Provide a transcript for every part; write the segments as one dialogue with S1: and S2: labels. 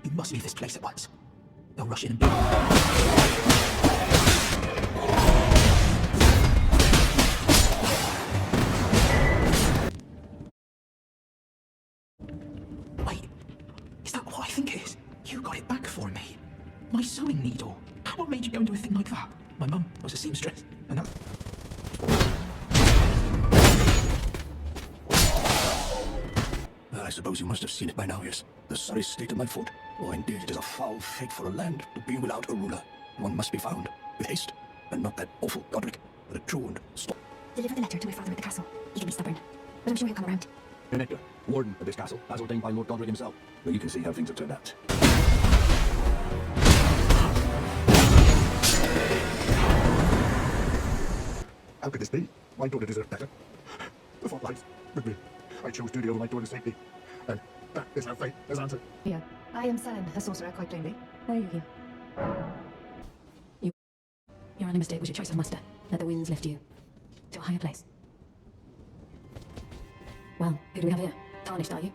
S1: You must leave this place at once. They'll rush in and... Wait, is that what I think it is? You got it back for me. My sewing needle. What made you go and do a thing like that? My mum was a seamstress, and that...
S2: I suppose you must have seen it by now, yes. The sorry state of my foot. Oh, indeed, it is a foul fate for a land to be without a ruler. One must be found, with haste, and not that awful غودربك, but a true and stop.
S3: Deliver the letter to my father at the castle. He can be stubborn, but I'm sure he'll come around.
S2: Nectar, warden of this castle, as ordained by Lord غودربك himself. Well, you can see how things have turned out. How could this be? My daughter deserved better. The fault lies with me. I chose duty over my daughter's safety. And that is how fate has answered.
S3: Here, I am San, a sorcerer, quite plainly. Why are you here? Your only mistake was your choice of master. Let the winds lift you to a higher place. Well, who do we have here? Tarnished, are you?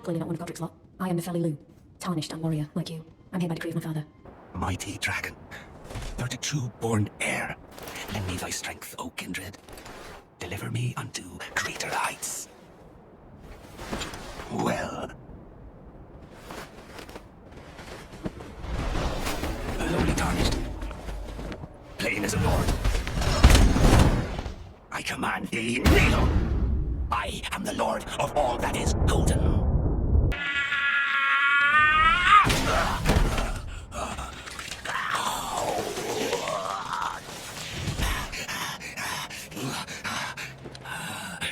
S3: Clearly not one of Godric's lot. I am Nepheli Lu. Tarnished and warrior, like you. I'm here by decree of my father.
S4: Mighty dragon, thou the true-born heir, lend me thy strength, O kindred. Deliver me unto greater heights. Well, lowly tarnished, plain as a lord, I command thee, kneel! I am the lord of all that is golden.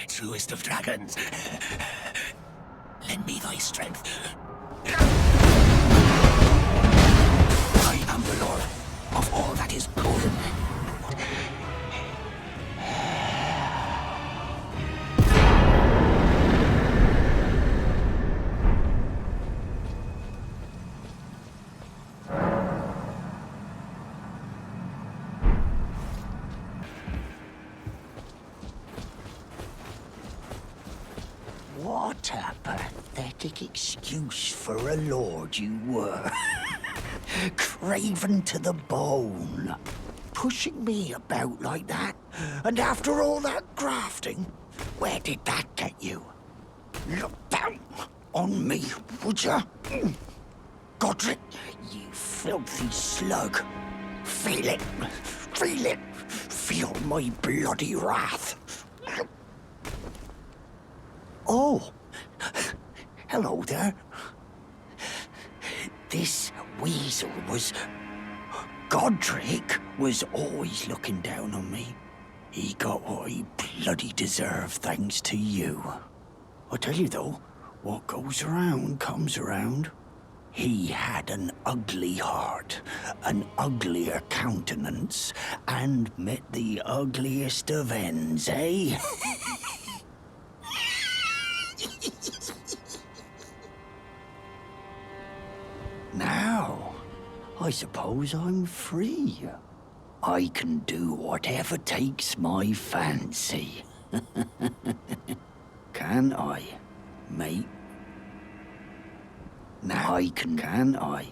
S4: Truest of dragons, lend me thy strength. I am the lord of all that is golden. What a pathetic excuse for a lord you were. Craven to the bone. Pushing me about like that. And after all that grafting, where did that get you? Look down on me, would ya? Godric, you filthy slug. Feel it. Feel it. Feel my bloody wrath. Oh, hello there. This weasel was... Godric was always looking down on me. He got what he bloody deserved thanks to you. I tell you though, what goes around comes around. He had an ugly heart, an uglier countenance, and met the ugliest of ends, eh? Now, I suppose I'm free. I can do whatever takes my fancy. Can I, mate? Now I can I?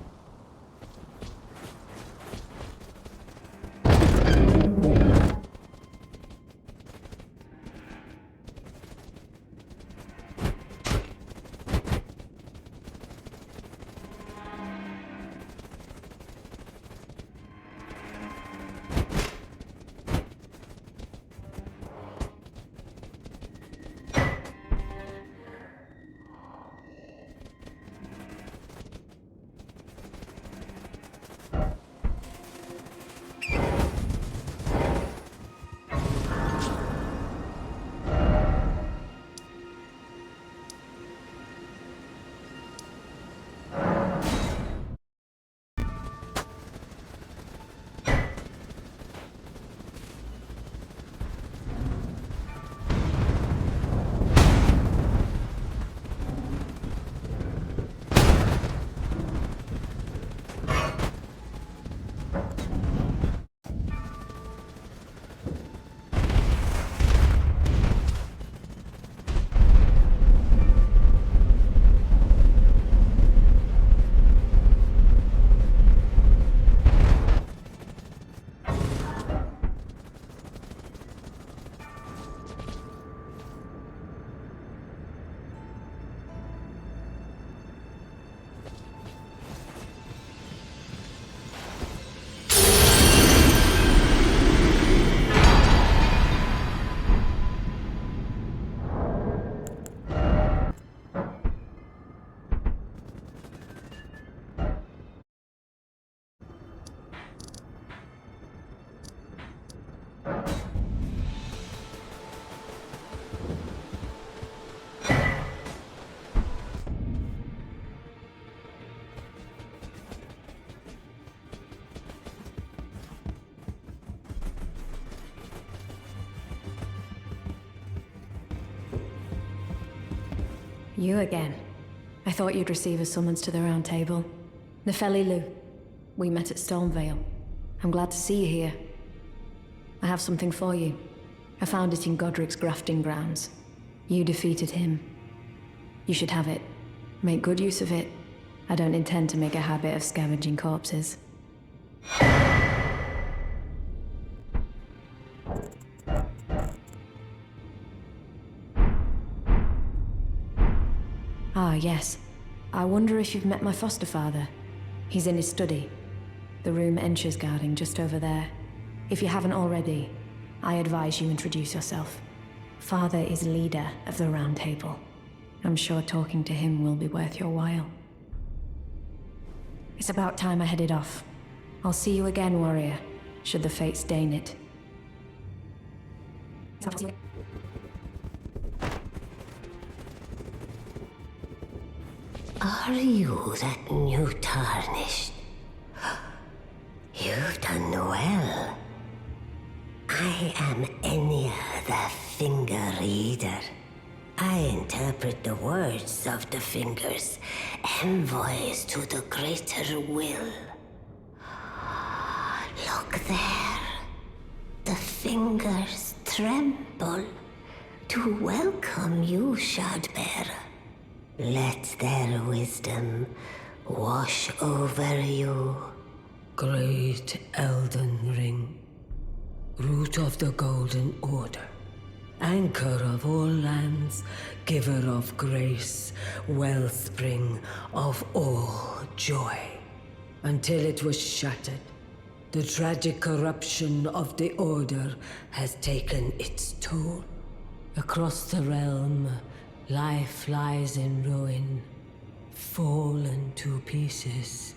S3: You again. I thought you'd receive a summons to the Round Table. Nepheli Lu. We met at Stonevale. I'm glad to see you here. I have something for you. I found it in Godric's grafting grounds. You defeated him. You should have it. Make good use of it. I don't intend to make a habit of scavenging corpses. Ah, yes. I wonder if you've met my foster father. He's in his study. The room Ensha's guarding just over there. If you haven't already, I advise you introduce yourself. Father is leader of the Round Table. I'm sure talking to him will be worth your while. It's about time I headed off. I'll see you again, warrior, should the fates deign it.
S5: Are you that new tarnished? You've done well. I am Enya the Finger Reader. I interpret the words of the fingers, envoys to the greater will. Look there. The fingers tremble to welcome you, Shardbearer. Let their wisdom wash over you.
S6: Great Elden Ring, root of the Golden Order, anchor of all lands, giver of grace, wellspring of all joy. Until it was shattered, the tragic corruption of the Order has taken its toll. Across the realm, life lies in ruin, fallen to pieces.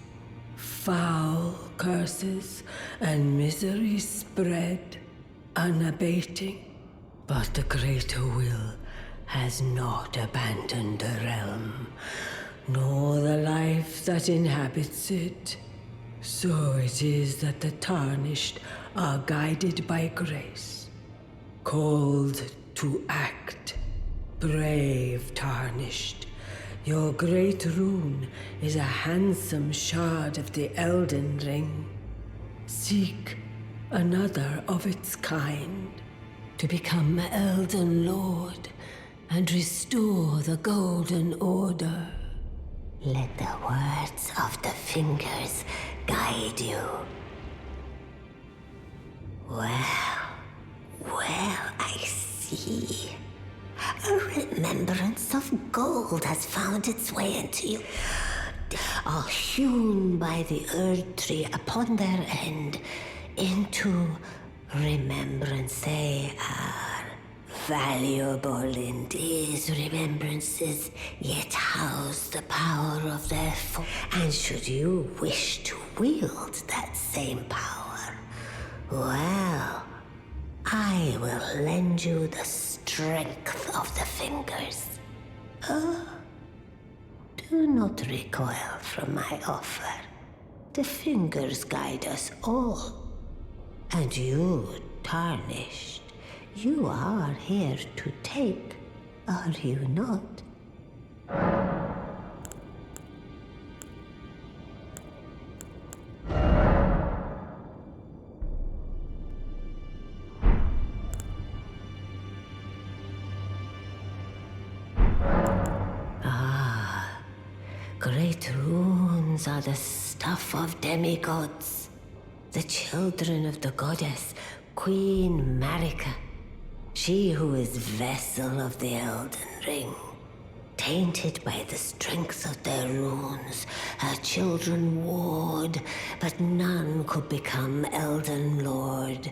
S6: Foul curses and misery spread, unabating. But the greater will has not abandoned the realm, nor the life that inhabits it. So it is that the tarnished are guided by grace, called to act. Brave tarnished, your great rune is a handsome shard of the Elden Ring. Seek another of its kind to become Elden Lord and restore the Golden Order.
S5: Let the words of the fingers guide you. Well, I see. A remembrance of gold has found its way into you. All hewn by the Erd Tree upon their end into remembrance. They are valuable indeed, remembrances, yet house the power of their foe. And should you wish to wield that same power, well, I will lend you the strength of the fingers. Do not recoil from my offer. The fingers guide us all. And you, tarnished, you are here to take, are you not? Great runes are the stuff of demigods, the children of the goddess, Queen Marika, she who is vessel of the Elden Ring. Tainted by the strength of their runes, her children warred, but none could become Elden Lord.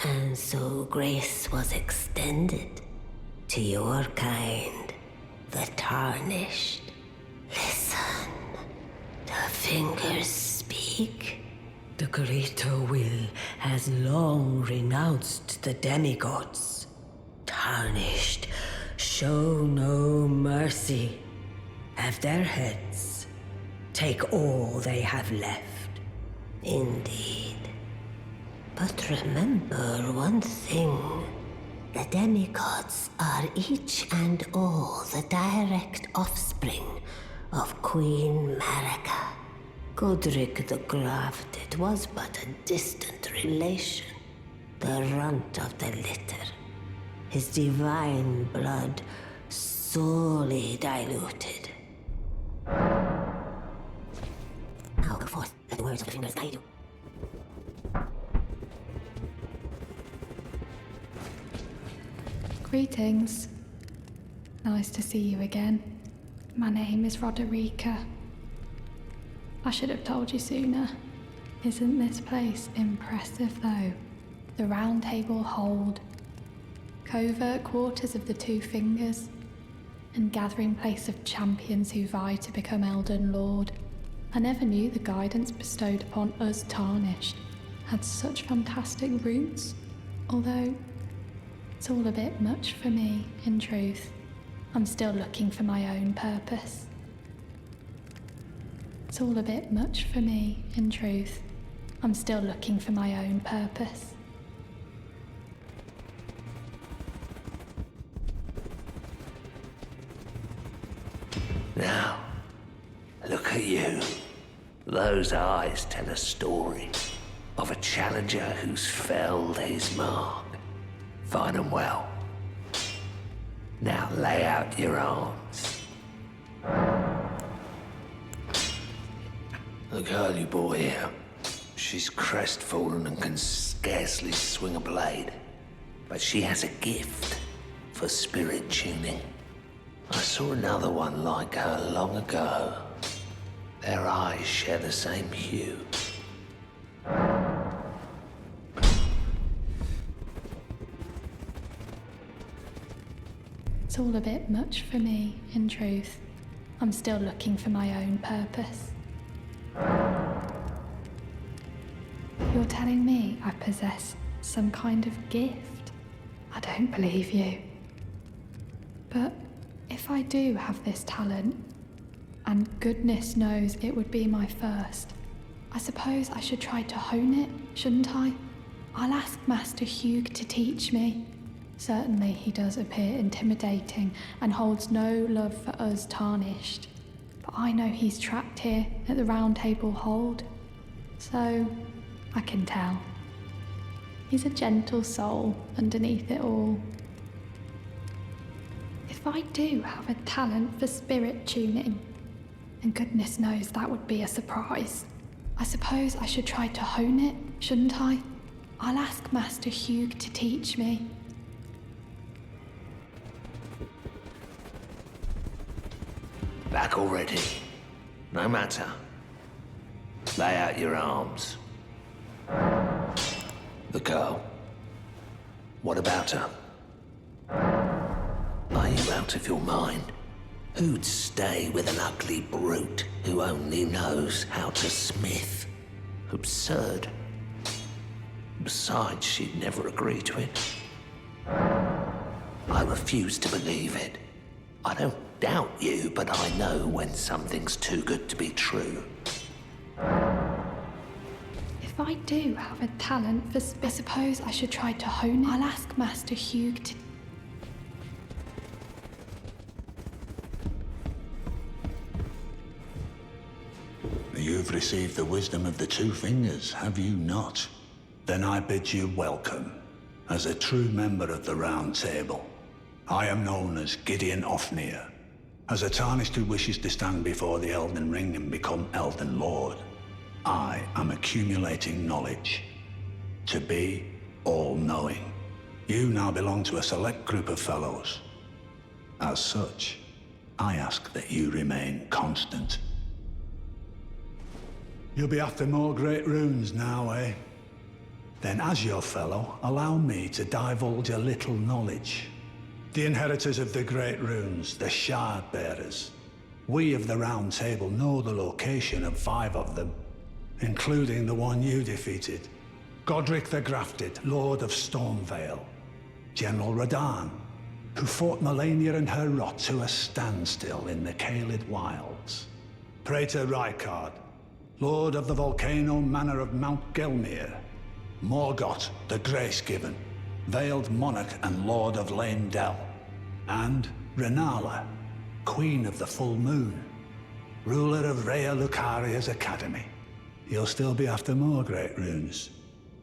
S5: And so grace was extended to your kind, the tarnished. Listen, the fingers speak.
S6: The greater will has long renounced the demigods. Tarnished, show no mercy. Have their heads. Take all they have left.
S5: Indeed. But remember one thing. The demigods are each and all the direct offspring of Queen Marika. Godric the Grafted was but a distant relation, the runt of the litter. His divine blood sorely diluted. Now go forth, let the words of the fingers guide you.
S7: Greetings. Nice to see you again. My name is Roderica. I should have told you sooner. Isn't this place impressive though? The Round Table Hold, covert quarters of the Two Fingers, and gathering place of champions who vie to become Elden Lord. I never knew the guidance bestowed upon us Tarnished had such fantastic roots, although it's all a bit much for me, in truth. I'm still looking for my own purpose. It's all a bit much for me, in truth. I'm still looking for my own purpose.
S8: Now, look at you. Those eyes tell a story of a challenger who's felled his mark. Fine and well. Now lay out your arms. The girl you brought here, she's crestfallen and can scarcely swing a blade. But she has a gift for spirit tuning. I saw another one like her long ago. Their eyes share the same hue.
S7: It's all a bit much for me, in truth. I'm still looking for my own purpose. You're telling me I possess some kind of gift? I don't believe you. But if I do have this talent, and goodness knows it would be my first, I suppose I should try to hone it, shouldn't I? I'll ask Master Hugh to teach me. Certainly he does appear intimidating and holds no love for us Tarnished. But I know he's trapped here at the Round Table Hold, so I can tell. He's a gentle soul underneath it all. If I do have a talent for spirit tuning, and goodness knows that would be a surprise, I suppose I should try to hone it, shouldn't I? I'll ask Master Hugh to teach me.
S8: Back already. No matter. Lay out your arms. The girl. What about her? Are you out of your mind? Who'd stay with an ugly brute who only knows how to smith? Absurd. Besides, she'd never agree to it. I refuse to believe it. I don't doubt you, but I know when something's too good to be true.
S7: If I do have a talent for I suppose I should try to hone it. I'll ask Master Hugh to...
S9: You've received the wisdom of the Two Fingers, have you not? Then I bid you welcome, as a true member of the Round Table. I am known as Gideon Ofnir, as a Tarnished who wishes to stand before the Elden Ring and become Elden Lord. I am accumulating knowledge, to be all-knowing. You now belong to a select group of fellows. As such, I ask that you remain constant. You'll be after more great runes now, eh? Then as your fellow, allow me to divulge a little knowledge. The inheritors of the great runes, the Shard Bearers. We of the Round Table know the location of 5 of them, including the one you defeated. Godric the Grafted, Lord of Stormvale. General Radahn, who fought Melania and her rot to a standstill in the Caelid Wilds. Praetor Rykard, Lord of the Volcano Manor of Mount Gelmir. Morgoth the Grace-Given, veiled monarch and lord of Leyndell, and Renala, queen of the full moon, ruler of Rhea Lucaria's academy. You'll still be after more great runes,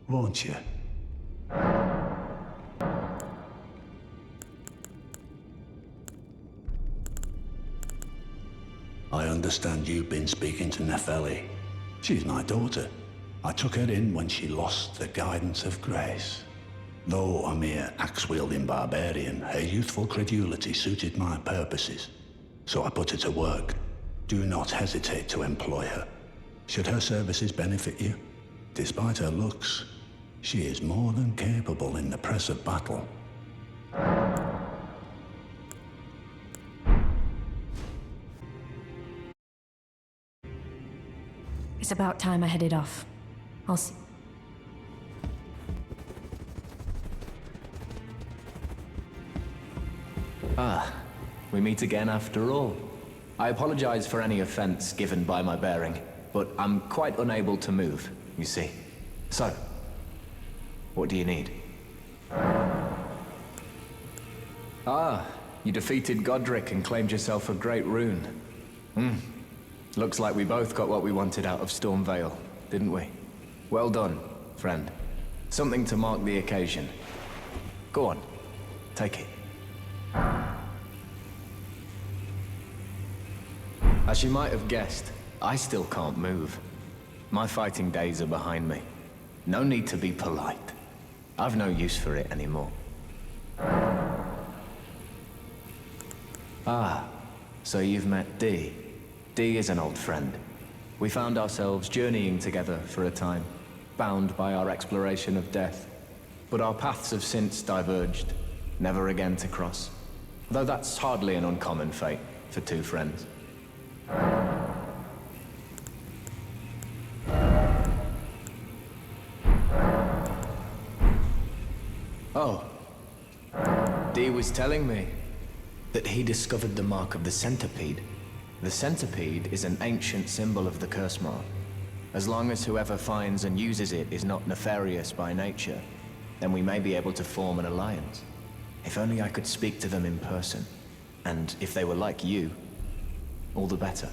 S9: won't you? I understand you've been speaking to Nepheli. She's my daughter. I took her in when she lost the guidance of grace. Though a mere axe-wielding barbarian, her youthful credulity suited my purposes. So I put her to work. Do not hesitate to employ her. Should her services benefit you, despite her looks, she is more than capable in the press of battle.
S3: It's about time I headed off. I'll see.
S10: Ah, we meet again after all. I apologize for any offense given by my bearing, but I'm quite unable to move, you see. So, what do you need? Ah, you defeated Godric and claimed yourself a great rune. Looks like we both got what we wanted out of Stormvale, didn't we? Well done, friend. Something to mark the occasion. Go on, take it. As you might have guessed, I still can't move. My fighting days are behind me. No need to be polite. I've no use for it anymore. Ah, so you've met Dee. Dee is an old friend. We found ourselves journeying together for a time, bound by our exploration of death. But our paths have since diverged, never again to cross. Though that's hardly an uncommon fate for two friends. Oh. Dee was telling me that he discovered the mark of the centipede. The centipede is an ancient symbol of the curse mark. As long as whoever finds and uses it is not nefarious by nature, then we may be able to form an alliance. If only I could speak to them in person. And if they were like you, all the better.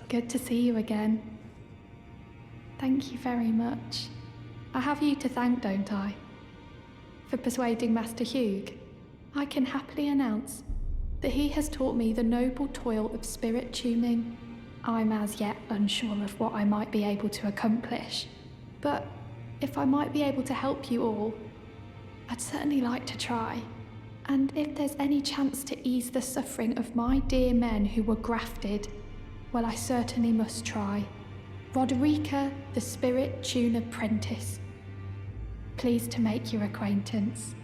S7: Good to see you again. Thank you very much. I have you to thank, don't I? For persuading Master Hugh. I can happily announce that he has taught me the noble toil of spirit tuning. I'm as yet unsure of what I might be able to accomplish, but if I might be able to help you all, I'd certainly like to try. And if there's any chance to ease the suffering of my dear men who were grafted, well, I certainly must try. Roderica, the Spirit Tune Apprentice. Pleased to make your acquaintance.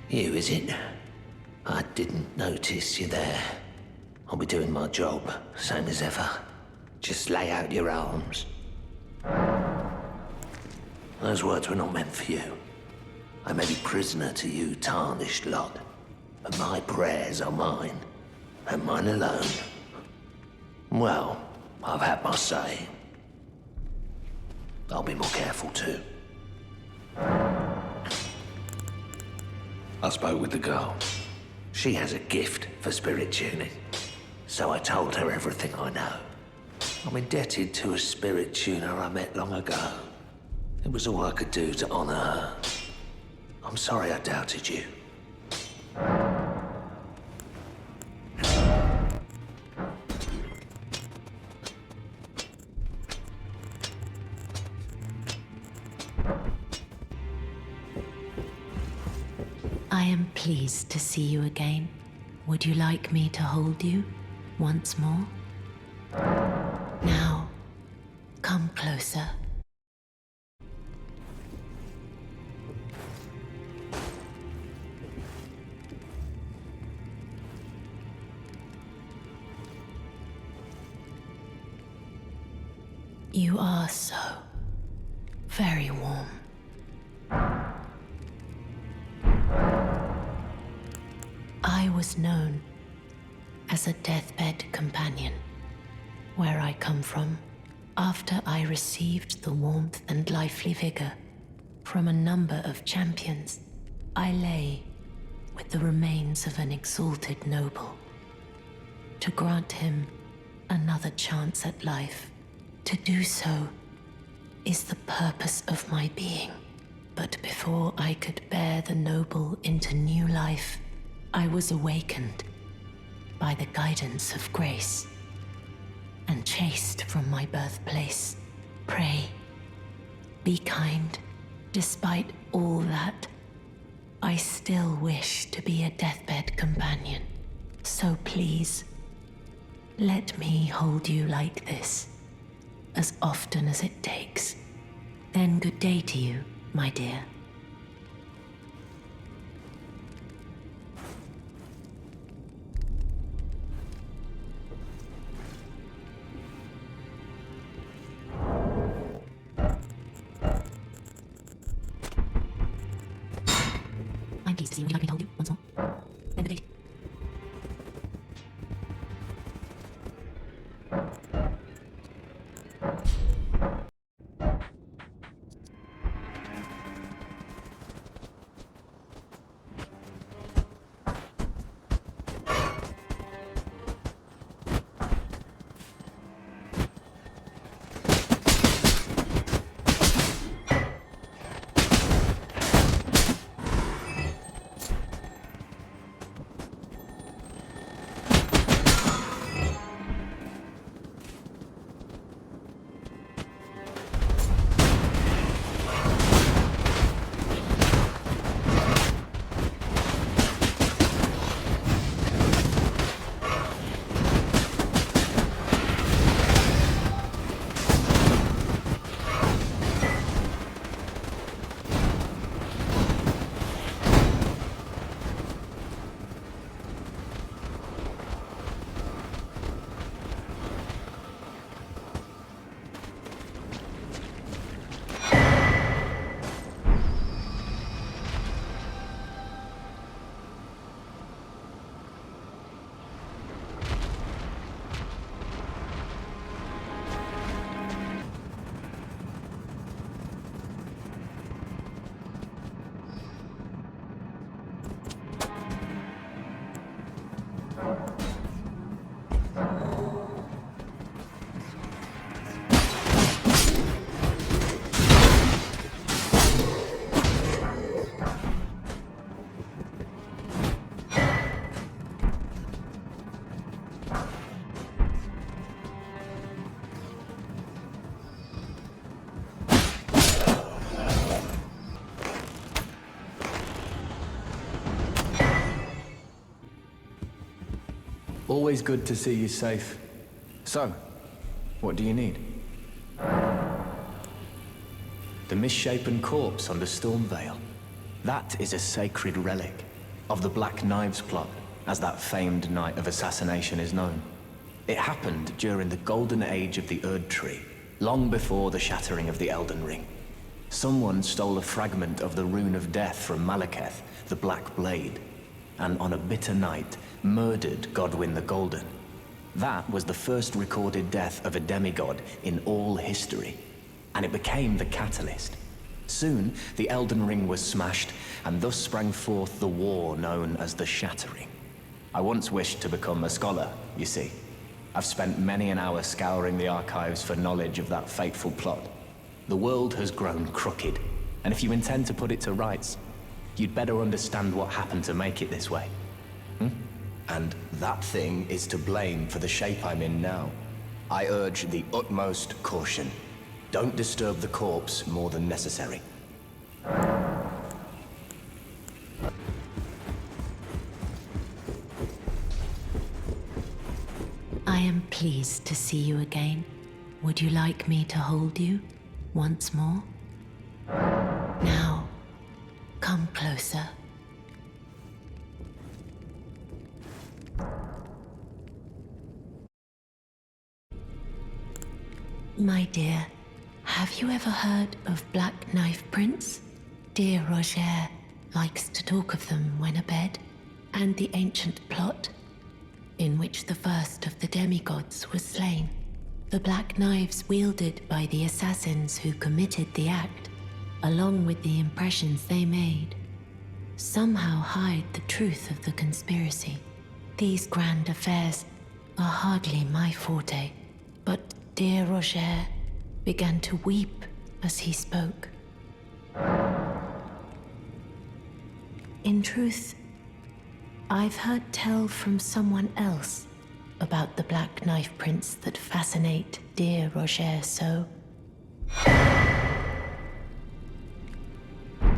S8: You, is it? I didn't notice you there. I'll be doing my job, same as ever. Just lay out your arms. Those words were not meant for you. I may be prisoner to you, tarnished lot, but my prayers are mine, and mine alone. Well, I've had my say. I'll be more careful too. I spoke with the girl. She has a gift for spirit tuning, so I told her everything I know. I'm indebted to a spirit tuner I met long ago. It was all I could do to honor her. I'm sorry I doubted you.
S5: pleased to see you again. Would you like me to hold you once more? Now, come closer. You are so very warm. I was known as a deathbed companion where I come from. After I received the warmth and lively vigor from a number of champions, I lay with the remains of an exalted noble to grant him another chance at life. To do so is the purpose of my being. But before I could bear the noble into new life, I was awakened by the guidance of grace and chased from my birthplace. Pray, be kind. Despite all that, I still wish to be a deathbed companion. So please, let me hold you like this, as often as it takes. Then good day to you, my dear. I'm pleased to see you. Would you like me to hold you once more? Then good day.
S10: Always good to see you safe. So, what do you need? The misshapen corpse under Stormvale. That is a sacred relic of the Black Knives plot, as that famed night of assassination is known. It happened during the golden age of the Erd Tree, long before the shattering of the Elden Ring. Someone stole a fragment of the Rune of Death from Malekith, the Black Blade, and on a bitter night, murdered Godwyn the Golden. That was the first recorded death of a demigod in all history, and it became the catalyst. Soon, the Elden Ring was smashed, and thus sprang forth the war known as the Shattering. I once wished to become a scholar, you see. I've spent many an hour scouring the archives for knowledge of that fateful plot. The world has grown crooked, and if you intend to put it to rights, you'd better understand what happened to make it this way. And that thing is to blame for the shape I'm in now. I urge the utmost caution. Don't disturb the corpse more than necessary.
S5: am pleased to see you again. Would you like me to hold you once more? Now, come closer. My dear, have you ever heard of Black Knife Prince? Dear Roger likes to talk of them when abed, and the ancient plot in which the first of the demigods was slain. The black knives wielded by the assassins who committed the act, along with the impressions they made, somehow hide the truth of the conspiracy. These grand affairs are hardly my forte, but dear Roger began to weep as he spoke. In truth, I've heard tell from someone else about the Black Knife Prince that fascinate dear Roger so.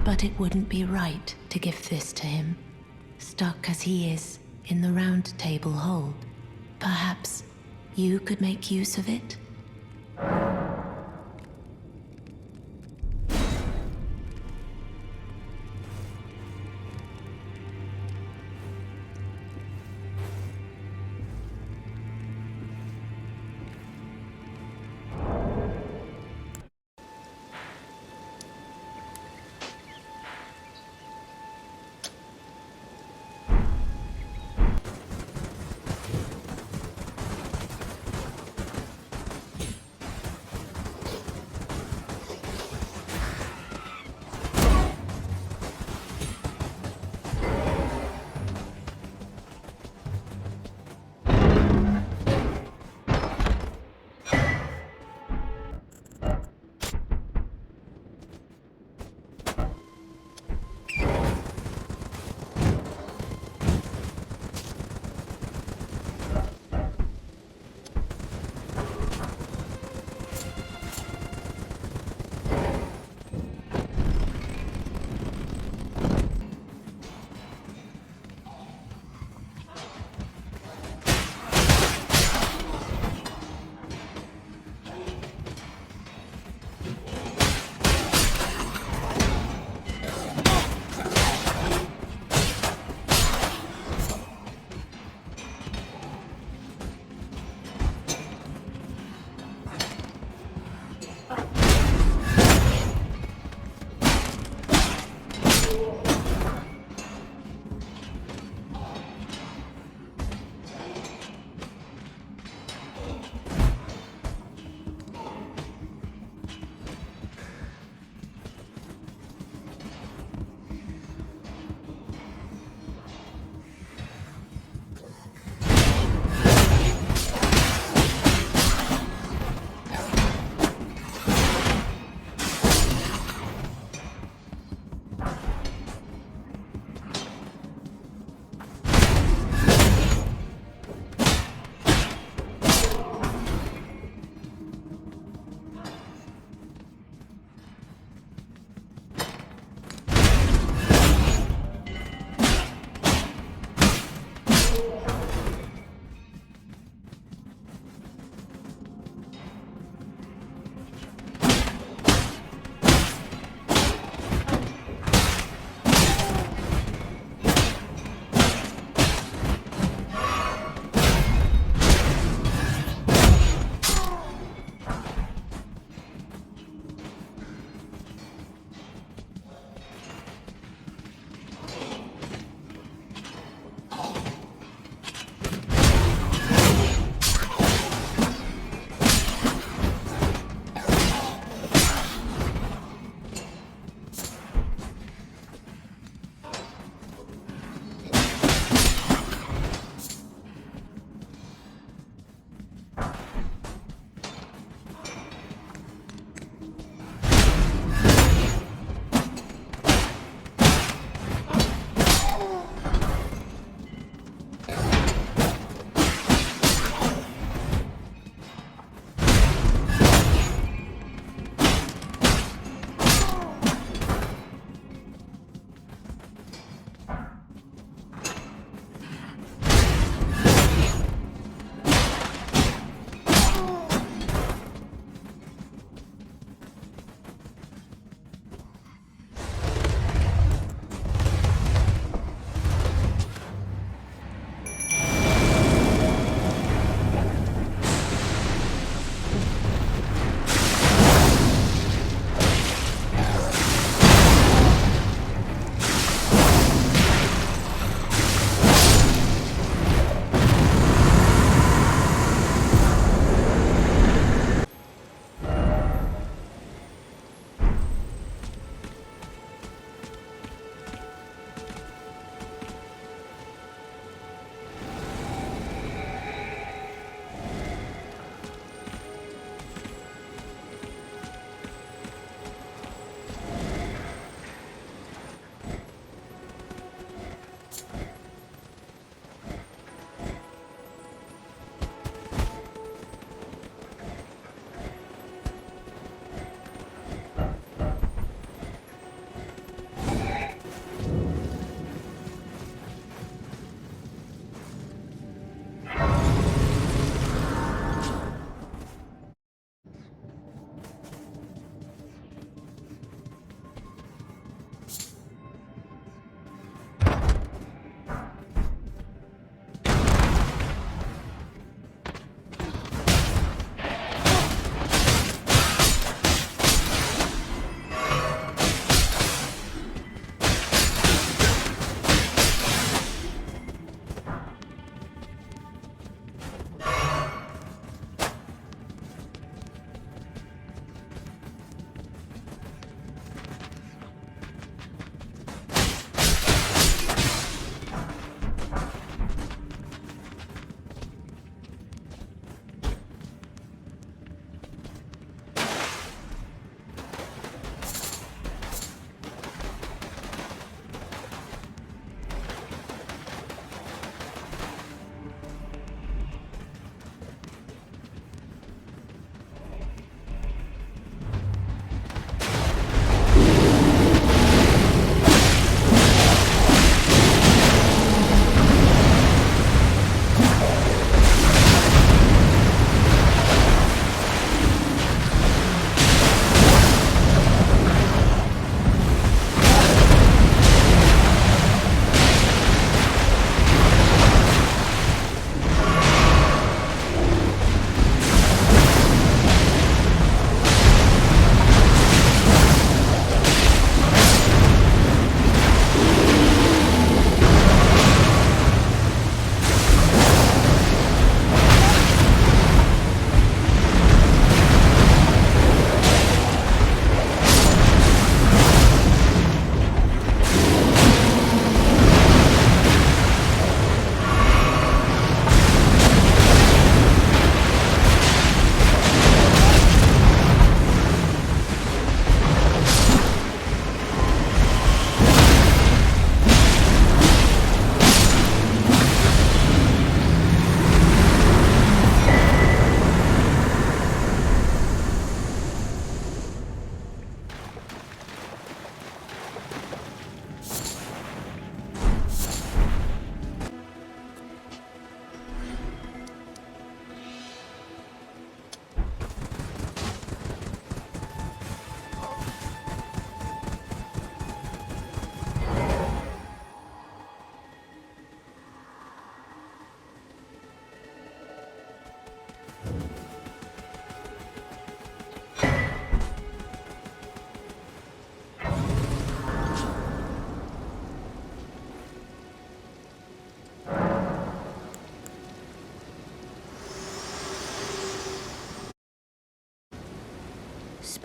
S5: But it wouldn't be right to give this to him, stuck as he is in the Round Table hold. Perhaps you could make use of it?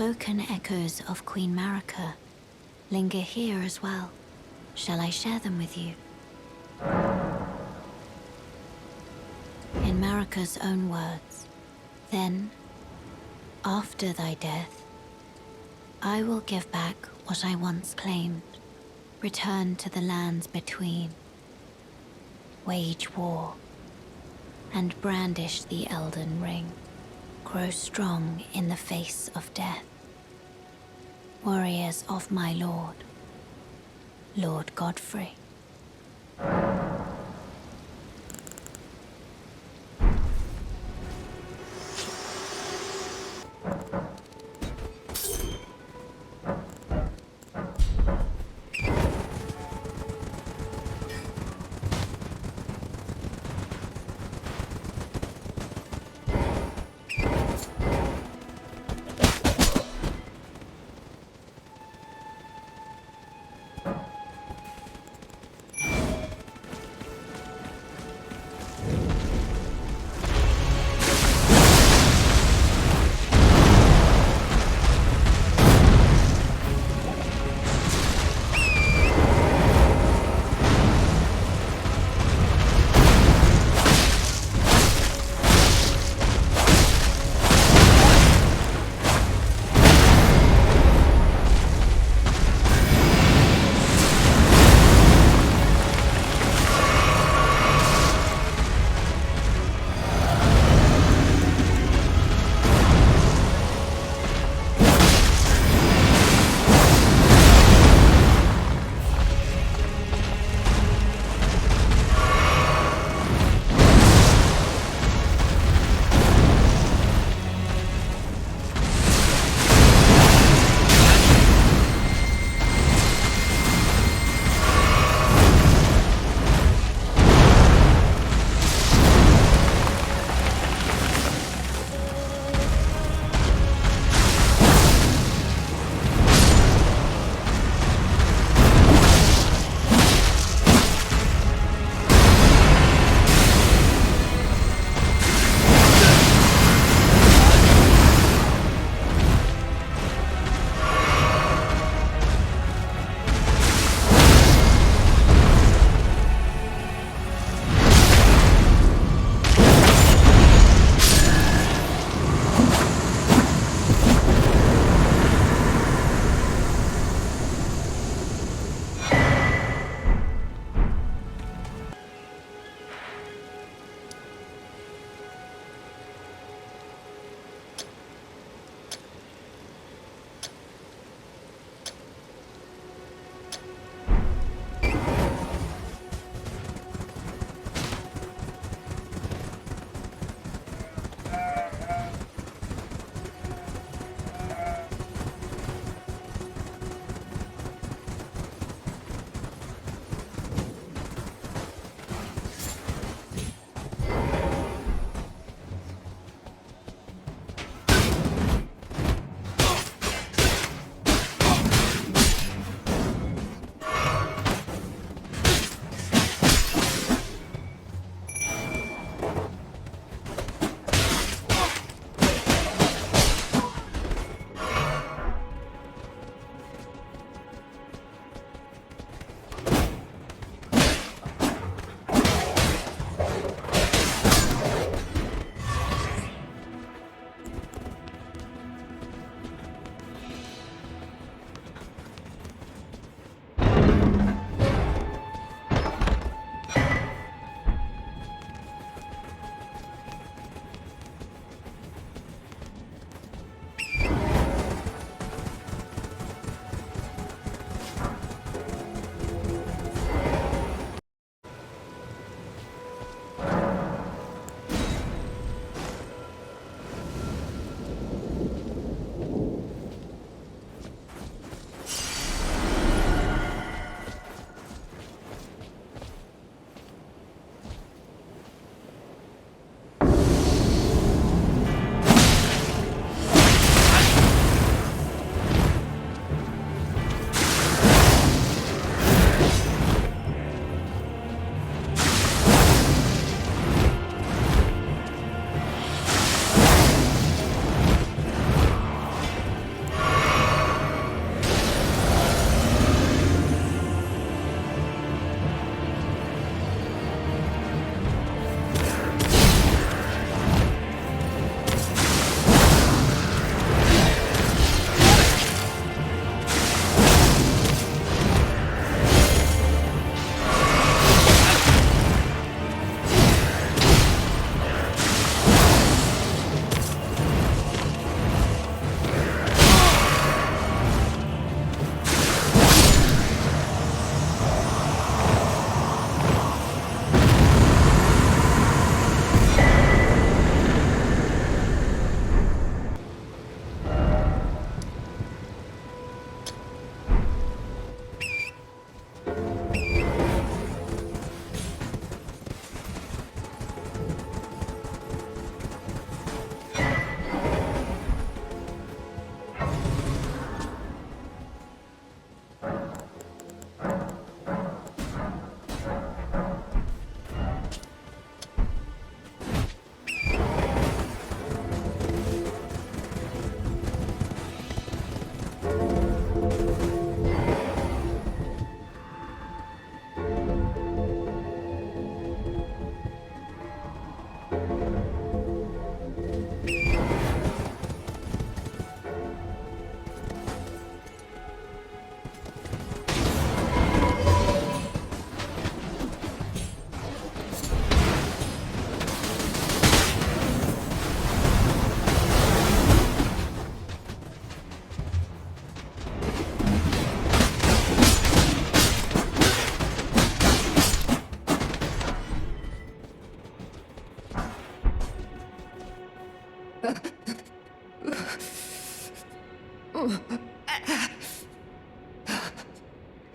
S5: unspoken echoes of Queen Marika linger here as well. Shall I share them with you? In Marika's own words, then, after thy death, I will give back what I once claimed, return to the lands between, wage war, and brandish the Elden Ring, grow strong in the face of death. Warriors of my lord, Lord Godfrey.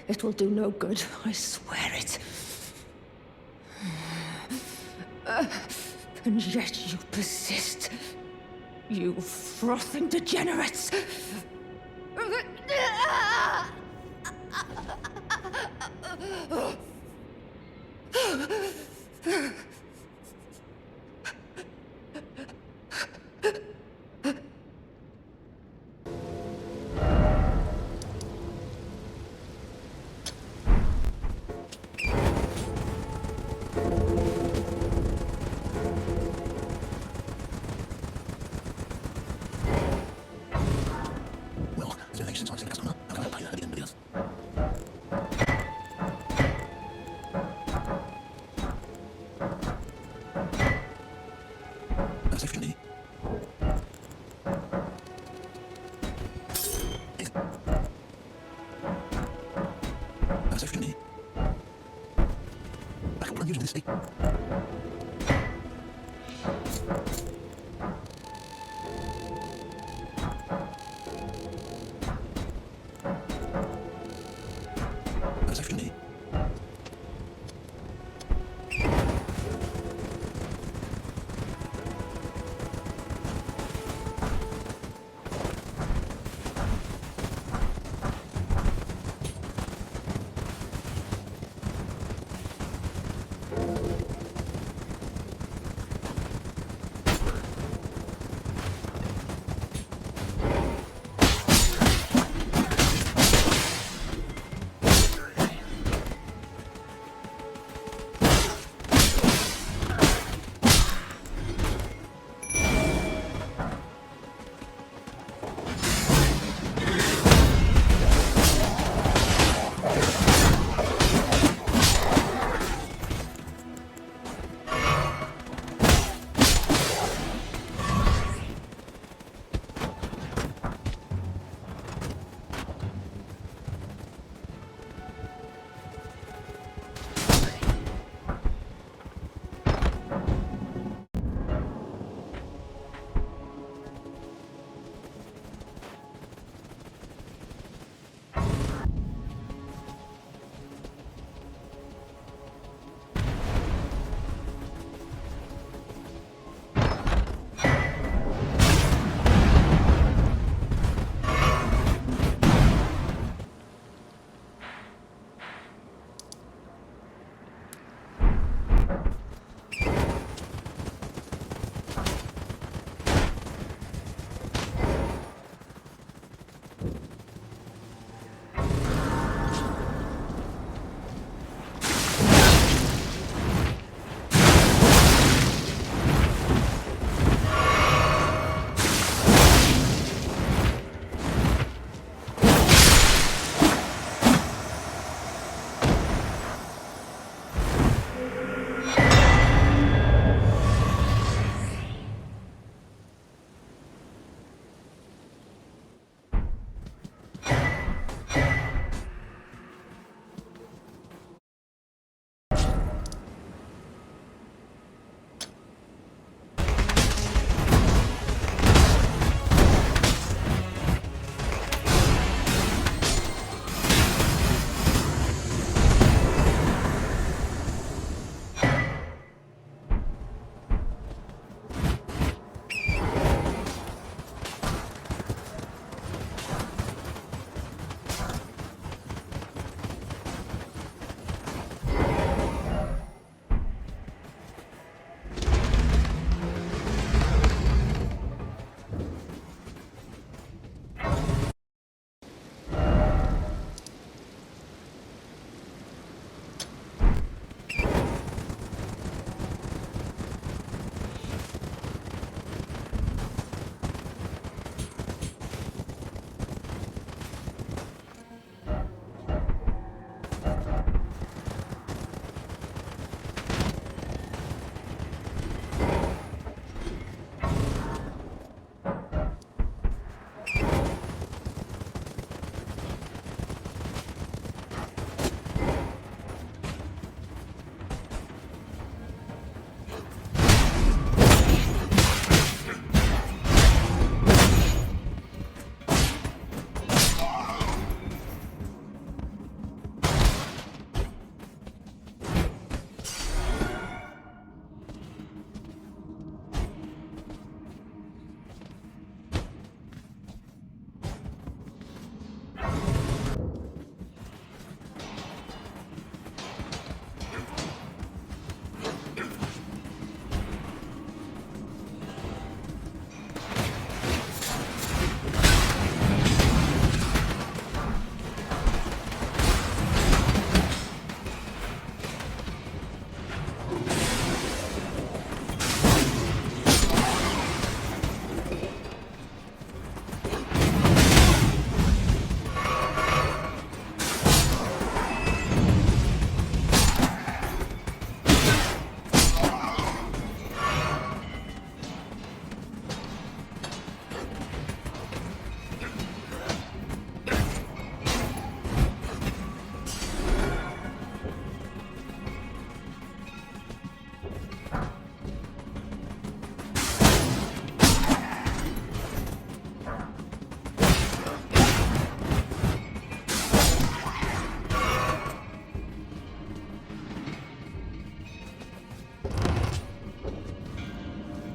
S6: It will do no good, I swear it. And yet you persist. You frothing degenerates.
S2: Well, it's been ages since I've seen customer. How can I help you at the end of this? That's it for me. That's it for me. I can run using this thing. That's it for me.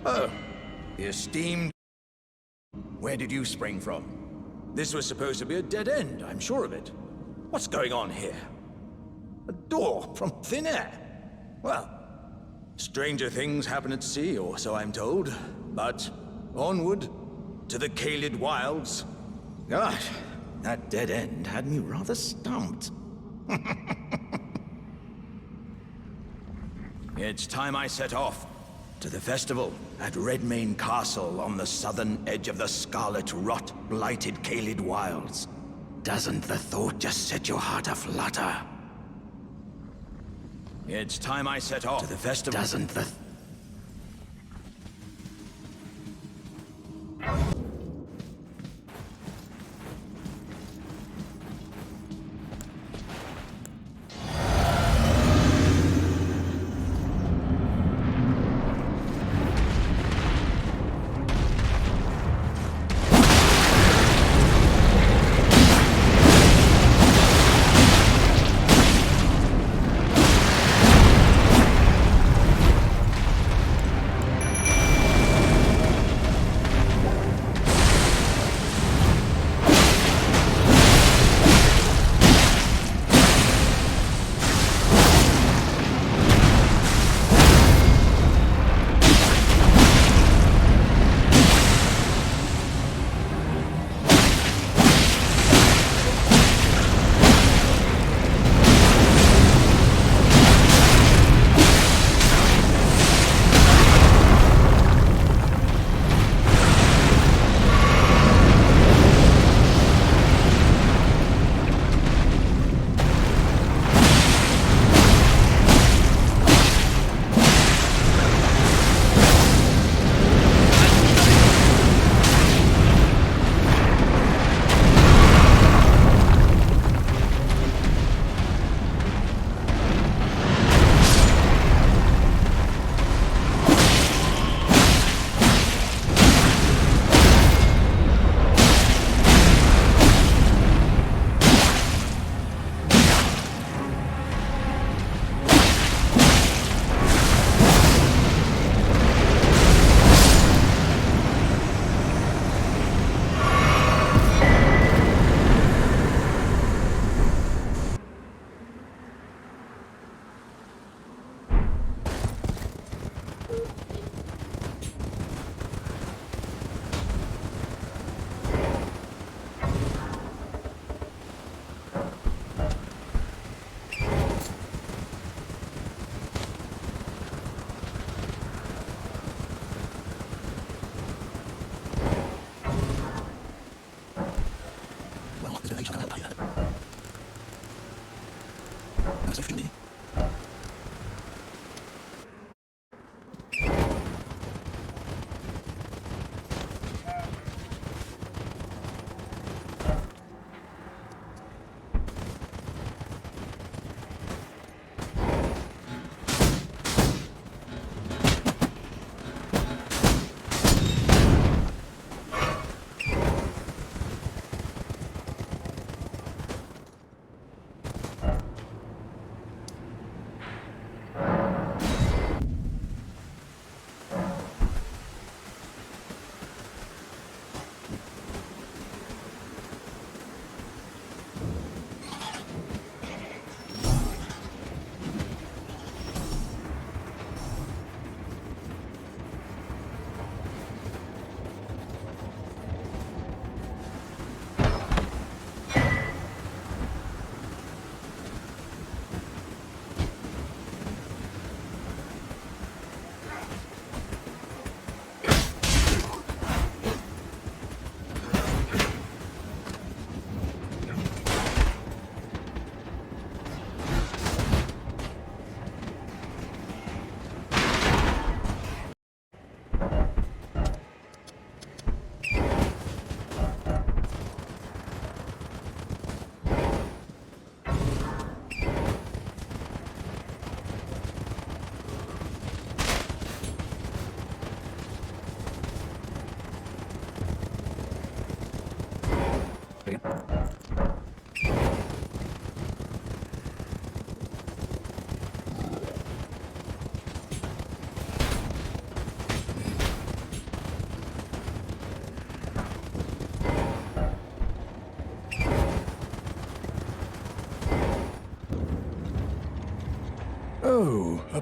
S11: Oh, the esteemed... Where did you spring from? This was supposed to be a dead end, I'm sure of it. What's going on here? A door from thin air? Well, stranger things happen at sea, or so I'm told. But onward to the Kaled Wilds. Gosh, that dead end had me rather stumped. It's time I set off to the festival at Redmane Castle on the southern edge of the scarlet rot blighted Kaled Wilds. Doesn't the thought just set your heart aflutter? It's time I set off to the festival. Doesn't the...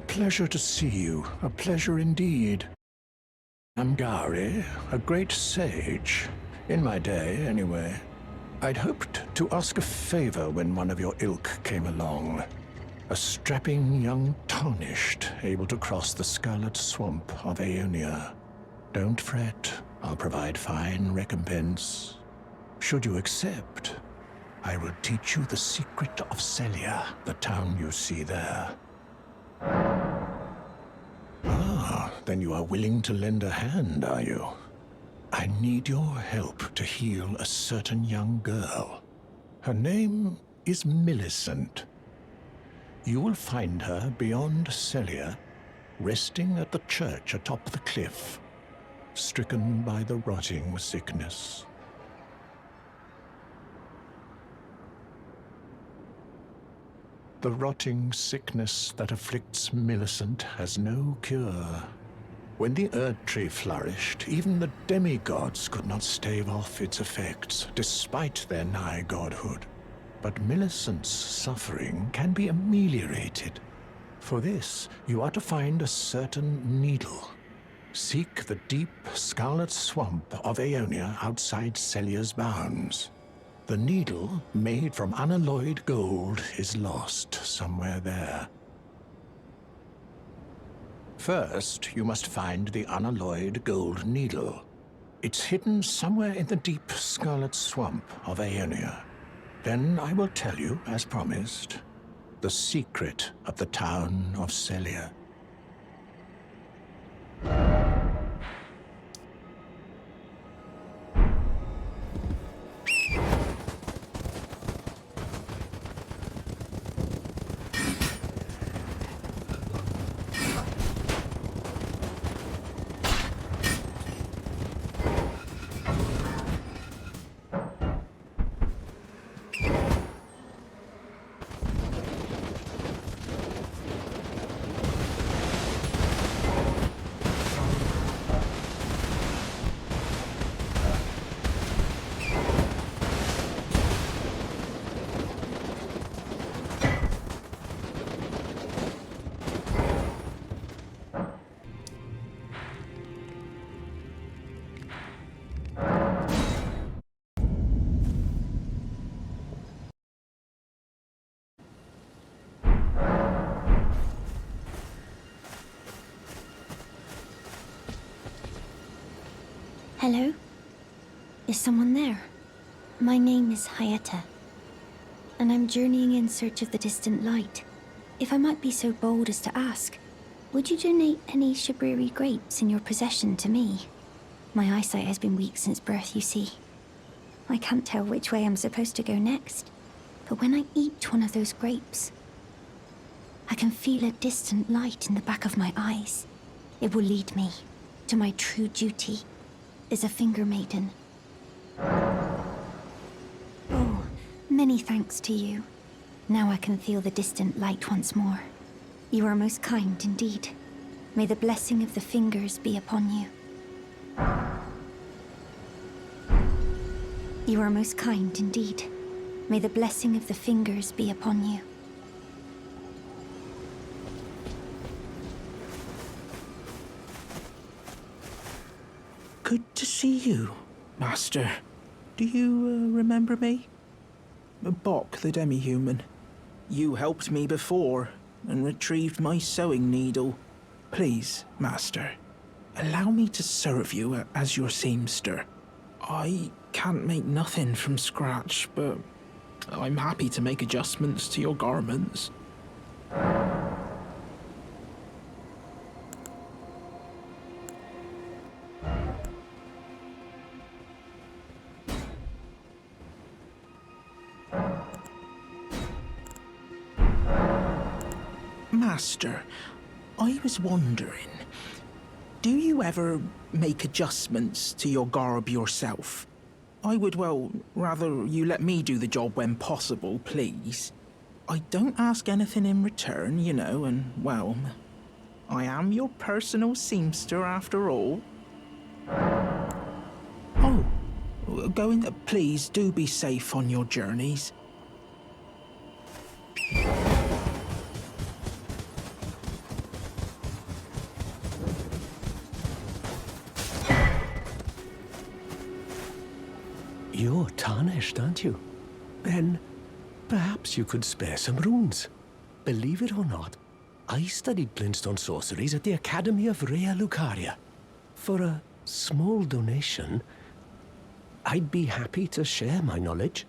S2: pleasure to see you. A pleasure indeed. Amgari, a great sage. In my day, anyway. I'd hoped to ask a favor when one of your ilk came along. A strapping young tarnished, able to cross the scarlet swamp of Aeonia. Don't fret, I'll provide fine recompense. Should you accept, I will teach you the secret of Celia, the town you see there. Ah, then you are willing to lend a hand, are you? I need your help to heal a certain young girl. Her name is Millicent. You will find her beyond Celia, resting at the church atop the cliff, stricken by the rotting sickness. The rotting sickness that afflicts Millicent has no cure. When the Erd Tree flourished, even the demigods could not stave off its effects, despite their nigh godhood. But Millicent's suffering can be ameliorated. For this, you are to find a certain needle. Seek the deep, scarlet swamp of Aeonia outside Celia's bounds. The needle, made from unalloyed gold, is lost somewhere there. First, you must find the unalloyed gold needle. It's hidden somewhere in the deep scarlet swamp of Aeonia. Then I will tell you, as promised, the secret of the town of Celia.
S5: Hello? Is someone there? My name is Hayata, and I'm journeying in search of the distant light. If I might be so bold as to ask, would you donate any Shabriri grapes in your possession to me? My eyesight has been weak since birth, you see. I can't tell which way I'm supposed to go next, but when I eat one of those grapes, I can feel a distant light in the back of my eyes. It will lead me to my true duty as a finger maiden. Oh, many thanks to you. Now I can feel the distant light once more. You are most kind indeed. May the blessing of the fingers be upon you. You are most kind indeed. May the blessing of the fingers be upon you.
S1: Good to see you, Master. Do you remember me? Bok, the demi-human. You helped me before and retrieved my sewing needle. Please, Master, allow me to serve you as your seamster. I can't make nothing from scratch, but I'm happy to make adjustments to your garments. Master, I was wondering, do you ever make adjustments to your garb yourself? I would, well, rather you let me do the job when possible, please. I don't ask anything in return, you know, and, well, I am your personal seamster after all. Oh, please do be safe on your journeys.
S12: You're tarnished, aren't you? Then perhaps you could spare some runes. Believe it or not, I studied glintstone sorceries at the Academy of Rea Lucaria. For a small donation, I'd be happy to share my knowledge.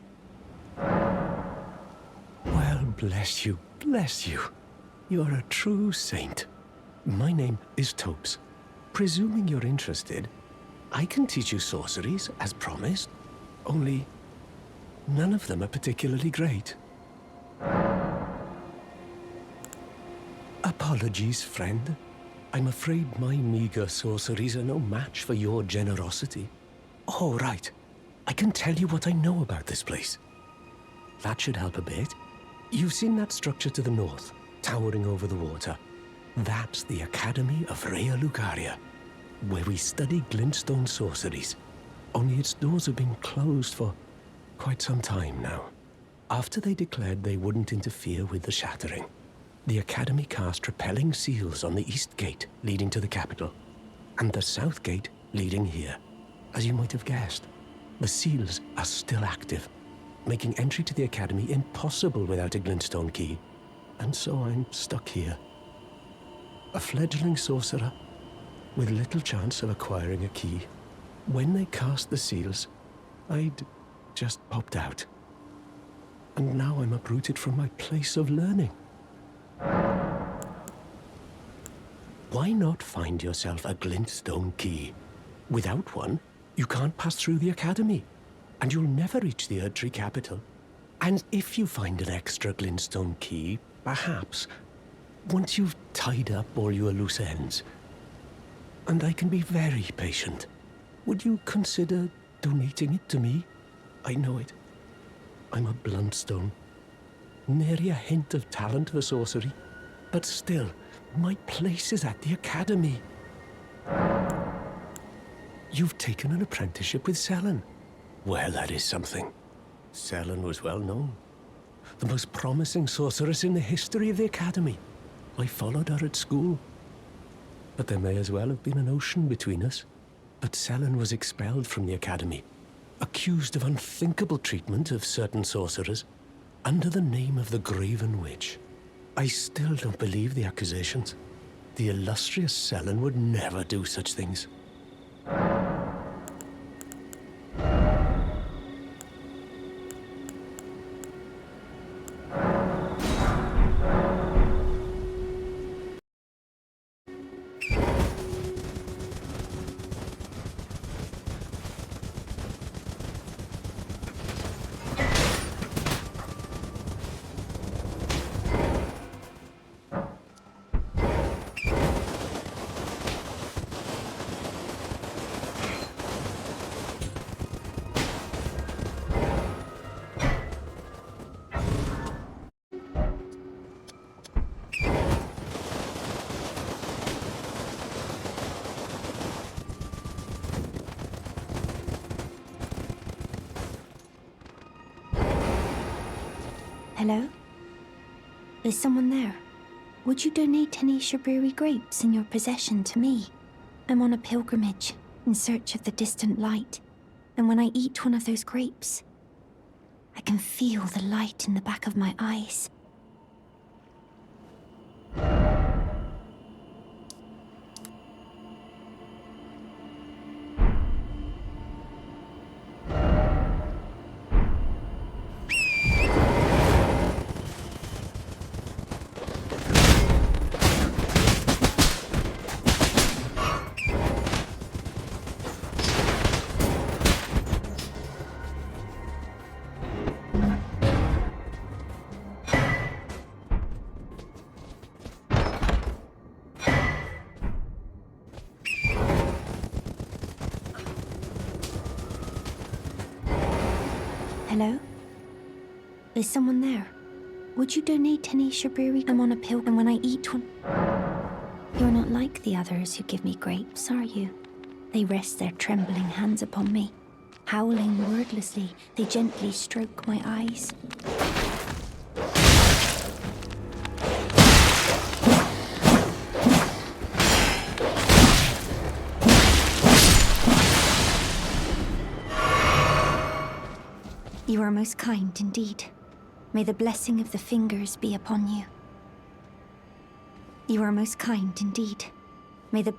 S12: Well, bless you, bless you. You're a true saint. My name is Topes. Presuming you're interested, I can teach you sorceries, as promised. Only, none of them are particularly great. Apologies, friend. I'm afraid my meager sorceries are no match for your generosity. Oh, right. I can tell you what I know about this place. That should help a bit. You've seen that structure to the north, towering over the water. That's the Academy of Rea Lucaria, where we study glintstone sorceries. Only its doors have been closed for quite some time now. After they declared they wouldn't interfere with the shattering, the Academy cast repelling seals on the east gate leading to the capital, and the south gate leading here. As you might have guessed, the seals are still active, making entry to the Academy impossible without a glintstone key. And so I'm stuck here. A fledgling sorcerer with little chance of acquiring a key. When they cast the seals, I'd just popped out. And now I'm uprooted from my place of learning. Why not find yourself a glintstone key? Without one, you can't pass through the Academy, and you'll never reach the Erdtree capital. And if you find an extra glintstone key, perhaps, once you've tied up all your loose ends, and I can be very patient, would you consider donating it to me? I know it. I'm a bluntstone. Nary a hint of talent for sorcery, but still, my place is at the Academy. You've taken an apprenticeship with Selen. Well, that is something. Selen was well known. The most promising sorceress in the history of the Academy. I followed her at school. But there may as well have been an ocean between us. But Selen was expelled from the Academy, accused of unthinkable treatment of certain sorcerers, under the name of the Graven Witch. I still don't believe the accusations. The illustrious Selen would never do such things.
S5: Hello? Is someone there? Would you donate any Shaburi grapes in your possession to me? I'm on a pilgrimage, in search of the distant light. And when I eat one of those grapes, I can feel the light in the back of my eyes. Hello? Is someone there? Would you donate any Shaburi? I'm on a pilgrim when I eat one. You're not like the others who give me grapes, are you? They rest their trembling hands upon me. Howling wordlessly, they gently stroke my eyes. You are most kind indeed. May the blessing of the fingers be upon you. You are most kind indeed. May the